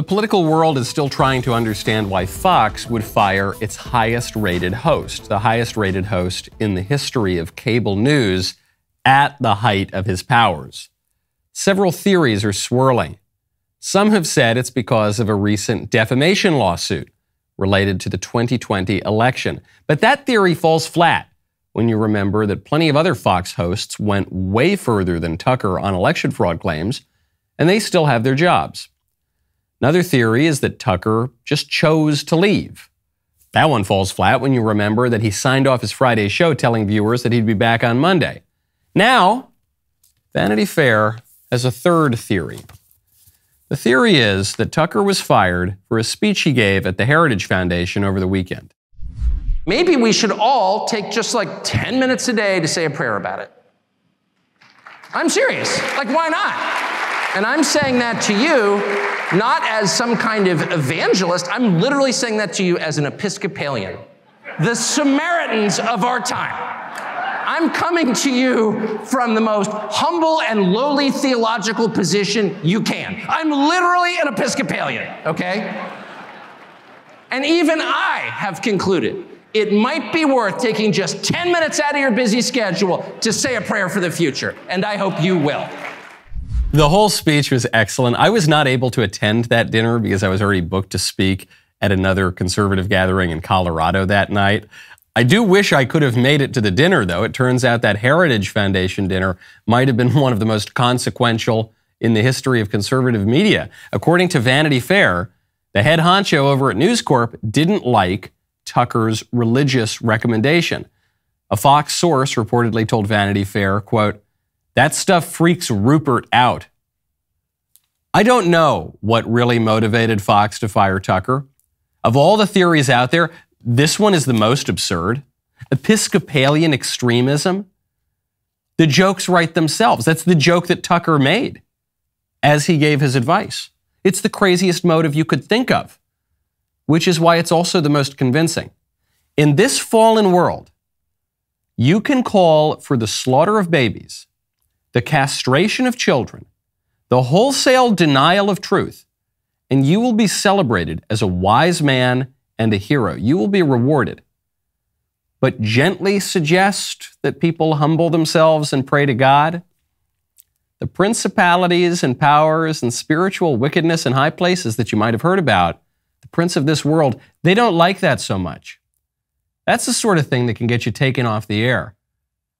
The political world is still trying to understand why Fox would fire its highest-rated host, the highest-rated host in the history of cable news at the height of his powers. Several theories are swirling. Some have said it's because of a recent defamation lawsuit related to the 2020 election. But that theory falls flat when you remember that plenty of other Fox hosts went way further than Tucker on election fraud claims, and they still have their jobs. Another theory is that Tucker just chose to leave. That one falls flat when you remember that he signed off his Friday show telling viewers that he'd be back on Monday. Now, Vanity Fair has a third theory. The theory is that Tucker was fired for a speech he gave at the Heritage Foundation over the weekend. Maybe we should all take just like 10 minutes a day to say a prayer about it. I'm serious. Like, why not? And I'm saying that to you, not as some kind of evangelist. I'm literally saying that to you as an Episcopalian. The Samaritans of our time. I'm coming to you from the most humble and lowly theological position you can. I'm literally an Episcopalian, okay? And even I have concluded it might be worth taking just 10 minutes out of your busy schedule to say a prayer for the future, and I hope you will. The whole speech was excellent. I was not able to attend that dinner because I was already booked to speak at another conservative gathering in Colorado that night. I do wish I could have made it to the dinner, though. It turns out that Heritage Foundation dinner might have been one of the most consequential in the history of conservative media. According to Vanity Fair, the head honcho over at News Corp didn't like Tucker's religious recommendation. A Fox source reportedly told Vanity Fair, quote, "That stuff freaks Rupert out." I don't know what really motivated Fox to fire Tucker. Of all the theories out there, this one is the most absurd. Episcopalian extremism. The jokes write themselves. That's the joke that Tucker made as he gave his advice. It's the craziest motive you could think of, which is why it's also the most convincing. In this fallen world, you can call for the slaughter of babies, the castration of children, the wholesale denial of truth, and you will be celebrated as a wise man and a hero. You will be rewarded. But gently suggest that people humble themselves and pray to God. The principalities and powers and spiritual wickedness in high places that you might have heard about, the prince of this world, they don't like that so much. That's the sort of thing that can get you taken off the air.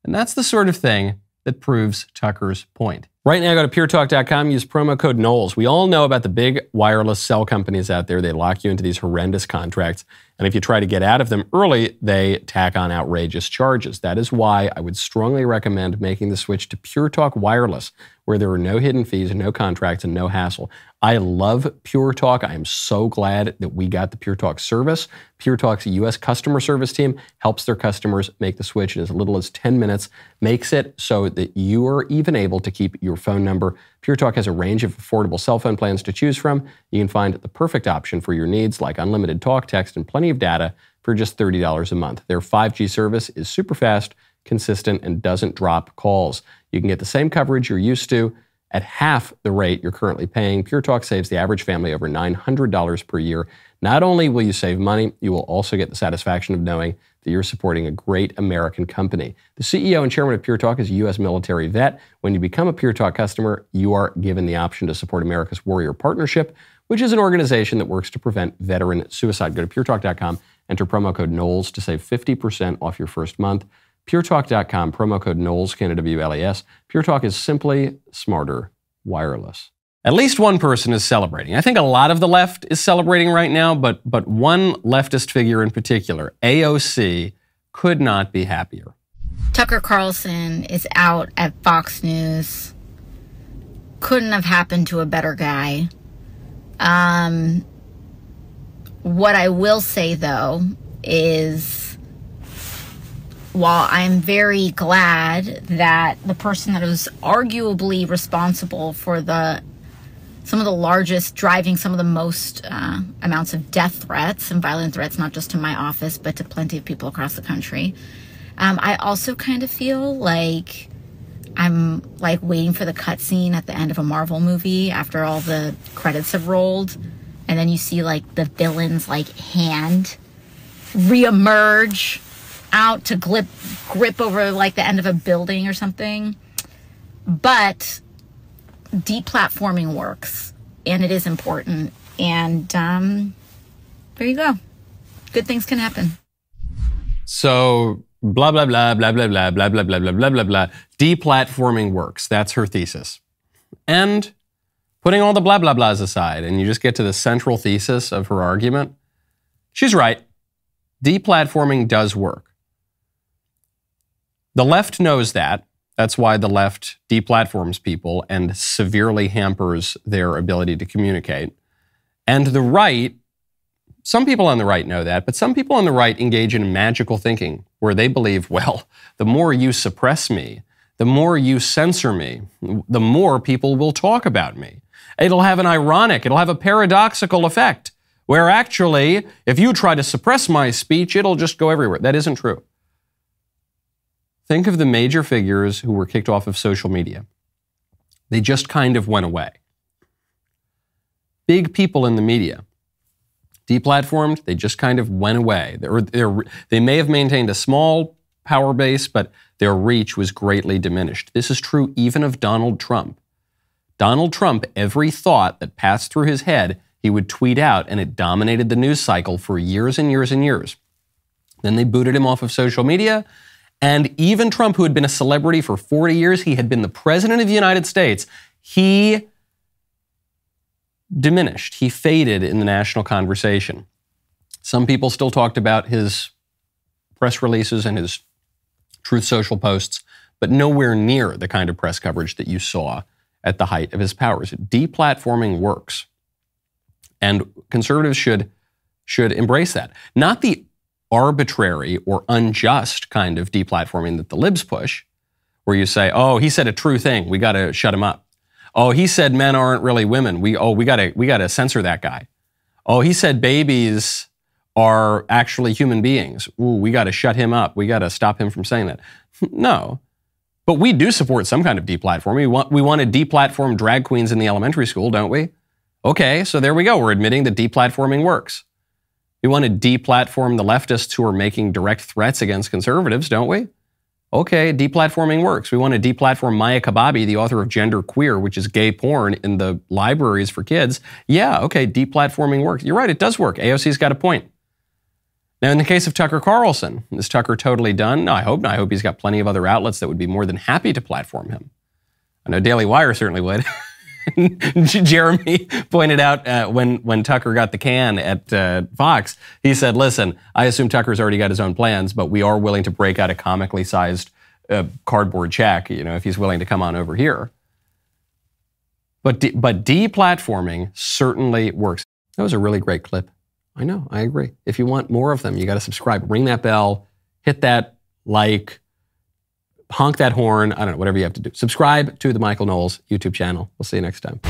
And that's the sort of thing that proves Tucker's point. Right now, go to puretalk.com, use promo code Knowles. We all know about the big wireless cell companies out there. They lock you into these horrendous contracts. And if you try to get out of them early, they tack on outrageous charges. That is why I would strongly recommend making the switch to Pure Talk Wireless, where there are no hidden fees, no contracts, and no hassle. I love Pure Talk. I am so glad that we got the Pure Talk service. Pure Talk's U.S. customer service team helps their customers make the switch in as little as 10 minutes, makes it so that you are even able to keep your phone number. Pure Talk has a range of affordable cell phone plans to choose from. You can find the perfect option for your needs, like unlimited talk, text, and plenty of data for just $30 a month. Their 5G service is super fast, consistent, and doesn't drop calls. You can get the same coverage you're used to at half the rate you're currently paying. Pure Talk saves the average family over $900 per year. Not only will you save money, you will also get the satisfaction of knowing that you're supporting a great American company. The CEO and chairman of Pure Talk is a U.S. military vet. When you become a Pure Talk customer, you are given the option to support America's Warrior Partnership, which is an organization that works to prevent veteran suicide. Go to puretalk.com, enter promo code Knowles to save 50% off your first month. puretalk.com, promo code Knowles, K-N-O-W-L-E-S. Pure Talk is simply smarter wireless. At least one person is celebrating. I think a lot of the left is celebrating right now, but one leftist figure in particular, AOC, could not be happier. Tucker Carlson is out at Fox News. Couldn't have happened to a better guy. What I will say, though, is while I'm very glad that the person that was arguably responsible for some of the largest, driving some of the most amounts of death threats and violent threats, not just to my office, but to plenty of people across the country. I also kind of feel like I'm like waiting for the cutscene at the end of a Marvel movie after all the credits have rolled, and then you see like the villain's like hand reemerge out to grip over like the end of a building or something. But deplatforming works, and it is important. And there you go. Good things can happen. So blah, blah, blah, blah, blah, blah, blah, blah, blah, blah, blah, blah, blah. Deplatforming works. That's her thesis. And putting all the blah, blah, blahs aside, and you just get to the central thesis of her argument, she's right. Deplatforming does work. The left knows that. That's why the left deplatforms people and severely hampers their ability to communicate. And the right, some people on the right know that, but some people on the right engage in magical thinking where they believe, well, the more you suppress me, the more you censor me, the more people will talk about me. It'll have a paradoxical effect where actually, if you try to suppress my speech, it'll just go everywhere. That isn't true. Think of the major figures who were kicked off of social media. They just kind of went away. Big people in the media, deplatformed, they just kind of went away. They may have maintained a small power base, but their reach was greatly diminished. This is true even of Donald Trump. Donald Trump, every thought that passed through his head, he would tweet out, and it dominated the news cycle for years and years and years. Then they booted him off of social media. And even Trump, who had been a celebrity for 40 years, he had been the president of the United States, he diminished. He faded in the national conversation. Some people still talked about his press releases and his Truth Social posts, but nowhere near the kind of press coverage that you saw at the height of his powers. Deplatforming works. And conservatives should embrace that. Not the arbitrary or unjust kind of deplatforming that the libs push, where you say, oh, he said a true thing, we got to shut him up. Oh, he said men aren't really women, we got to censor that guy. Oh, he said babies are actually human beings. Ooh, we got to shut him up. We got to stop him from saying that. No. But we do support some kind of deplatforming. We want to deplatform drag queens in the elementary school, don't we? Okay, so there we go. We're admitting that deplatforming works. We want to deplatform the leftists who are making direct threats against conservatives, don't we? Okay, deplatforming works. We want to deplatform Maya Kababi, the author of Gender Queer, which is gay porn in the libraries for kids. Yeah, okay, deplatforming works. You're right, it does work. AOC's got a point. Now, in the case of Tucker Carlson, is Tucker totally done? No, I hope not. I hope he's got plenty of other outlets that would be more than happy to platform him. I know Daily Wire certainly would. Jeremy pointed out when Tucker got the can at Fox, he said, listen, I assume Tucker's already got his own plans, but we are willing to break out a comically sized cardboard check, if he's willing to come on over here. But deplatforming certainly works. That was a really great clip. I know, I agree. If you want more of them, you got to subscribe, ring that bell, hit that like, honk that horn, I don't know, whatever you have to do. Subscribe to the Michael Knowles YouTube channel. We'll see you next time.